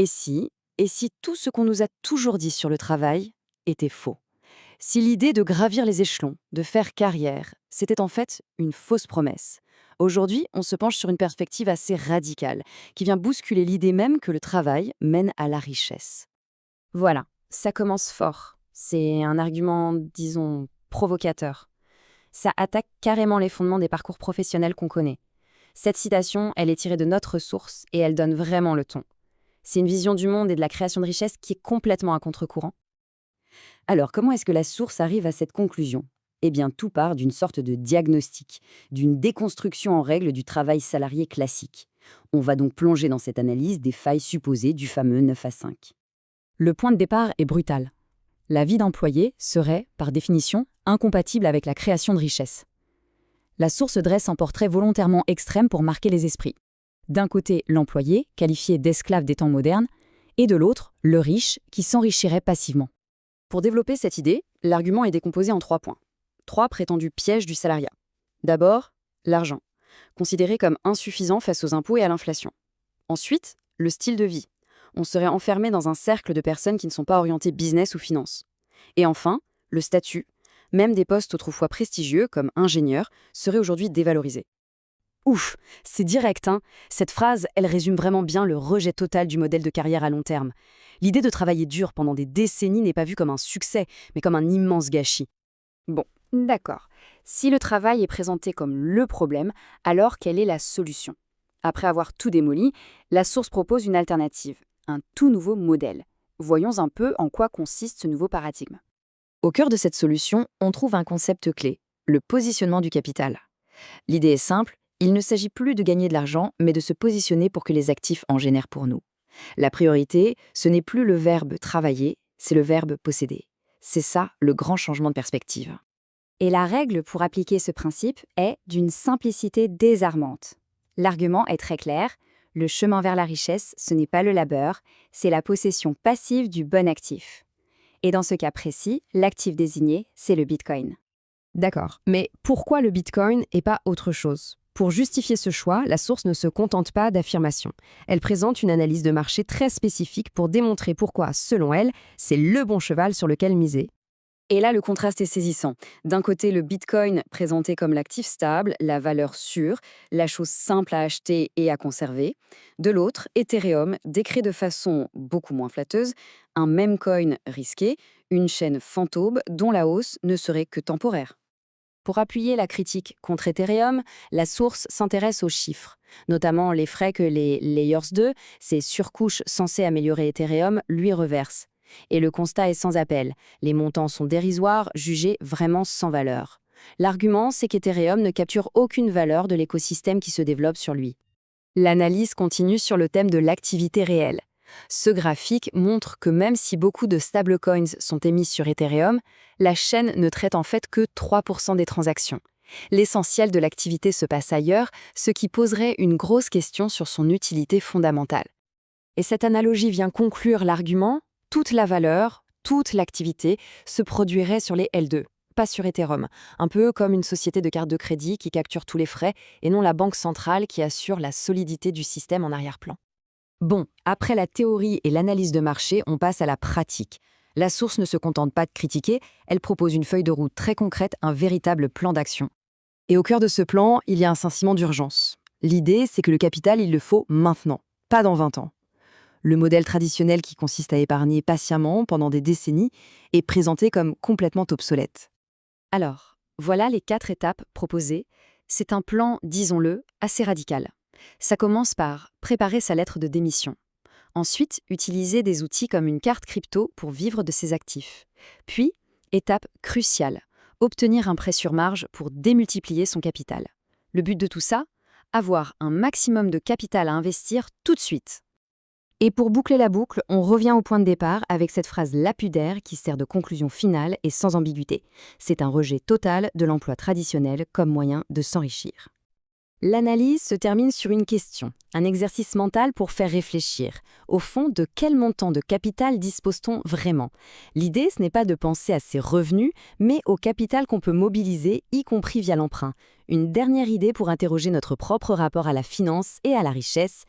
Et si tout ce qu'on nous a toujours dit sur le travail était faux? Si l'idée de gravir les échelons, de faire carrière, c'était en fait une fausse promesse. Aujourd'hui, on se penche sur une perspective assez radicale, qui vient bousculer l'idée même que le travail mène à la richesse. Voilà, ça commence fort. C'est un argument, disons, provocateur. Ça attaque carrément les fondements des parcours professionnels qu'on connaît. Cette citation, elle est tirée de notre source et elle donne vraiment le ton. C'est une vision du monde et de la création de richesse qui est complètement à contre-courant. Alors, comment est-ce que la source arrive à cette conclusion? Eh bien, tout part d'une sorte de diagnostic, d'une déconstruction en règle du travail salarié classique. On va donc plonger dans cette analyse des failles supposées du fameux 9 à 5. Le point de départ est brutal. La vie d'employé serait, par définition, incompatible avec la création de richesse. La source dresse un portrait volontairement extrême pour marquer les esprits. D'un côté, l'employé, qualifié d'esclave des temps modernes, et de l'autre, le riche, qui s'enrichirait passivement. Pour développer cette idée, l'argument est décomposé en 3 points. 3 prétendus pièges du salariat. D'abord, l'argent, considéré comme insuffisant face aux impôts et à l'inflation. Ensuite, le style de vie. On serait enfermé dans un cercle de personnes qui ne sont pas orientées business ou finance. Et enfin, le statut. Même des postes autrefois prestigieux, comme ingénieur, seraient aujourd'hui dévalorisés. Ouf, c'est direct, hein. Cette phrase, elle résume vraiment bien le rejet total du modèle de carrière à long terme. L'idée de travailler dur pendant des décennies n'est pas vue comme un succès, mais comme un immense gâchis. Bon, d'accord. Si le travail est présenté comme le problème, alors quelle est la solution? Après avoir tout démoli, la source propose une alternative, un tout nouveau modèle. Voyons un peu en quoi consiste ce nouveau paradigme. Au cœur de cette solution, on trouve un concept clé, le positionnement du capital. L'idée est simple, il ne s'agit plus de gagner de l'argent, mais de se positionner pour que les actifs en génèrent pour nous. La priorité, ce n'est plus le verbe travailler, c'est le verbe posséder. C'est ça le grand changement de perspective. Et la règle pour appliquer ce principe est d'une simplicité désarmante. L'argument est très clair, le chemin vers la richesse, ce n'est pas le labeur, c'est la possession passive du bon actif. Et dans ce cas précis, l'actif désigné, c'est le Bitcoin. D'accord, mais pourquoi le Bitcoin et pas autre chose? Pour justifier ce choix, la source ne se contente pas d'affirmations. Elle présente une analyse de marché très spécifique pour démontrer pourquoi, selon elle, c'est le bon cheval sur lequel miser. Et là, le contraste est saisissant. D'un côté, le Bitcoin présenté comme l'actif stable, la valeur sûre, la chose simple à acheter et à conserver. De l'autre, Ethereum décrit de façon beaucoup moins flatteuse un meme coin risqué, une chaîne fantôme dont la hausse ne serait que temporaire. Pour appuyer la critique contre Ethereum, la source s'intéresse aux chiffres, notamment les frais que les Layers 2, ces surcouches censées améliorer Ethereum, lui reversent. Et le constat est sans appel. Les montants sont dérisoires, jugés vraiment sans valeur. L'argument, c'est qu'Ethereum ne capture aucune valeur de l'écosystème qui se développe sur lui. L'analyse continue sur le thème de l'activité réelle. Ce graphique montre que même si beaucoup de stablecoins sont émis sur Ethereum, la chaîne ne traite en fait que 3% des transactions. L'essentiel de l'activité se passe ailleurs, ce qui poserait une grosse question sur son utilité fondamentale. Et cette analogie vient conclure l'argument: toute la valeur, toute l'activité se produirait sur les L2, pas sur Ethereum, un peu comme une société de carte de crédit qui capture tous les frais et non la banque centrale qui assure la solidité du système en arrière-plan. Bon, après la théorie et l'analyse de marché, on passe à la pratique. La source ne se contente pas de critiquer, elle propose une feuille de route très concrète, un véritable plan d'action. Et au cœur de ce plan, il y a un sentiment d'urgence. L'idée, c'est que le capital, il le faut maintenant, pas dans 20 ans. Le modèle traditionnel qui consiste à épargner patiemment pendant des décennies est présenté comme complètement obsolète. Alors, voilà les 4 étapes proposées. C'est un plan, disons-le, assez radical. Ça commence par préparer sa lettre de démission. Ensuite, utiliser des outils comme une carte crypto pour vivre de ses actifs. Puis, étape cruciale, obtenir un prêt sur marge pour démultiplier son capital. Le but de tout ça, avoir un maximum de capital à investir tout de suite. Et pour boucler la boucle, on revient au point de départ avec cette phrase lapidaire qui sert de conclusion finale et sans ambiguïté. C'est un rejet total de l'emploi traditionnel comme moyen de s'enrichir. L'analyse se termine sur une question, un exercice mental pour faire réfléchir. Au fond, de quel montant de capital dispose-t-on vraiment? L'idée, ce n'est pas de penser à ses revenus, mais au capital qu'on peut mobiliser, y compris via l'emprunt. Une dernière idée pour interroger notre propre rapport à la finance et à la richesse.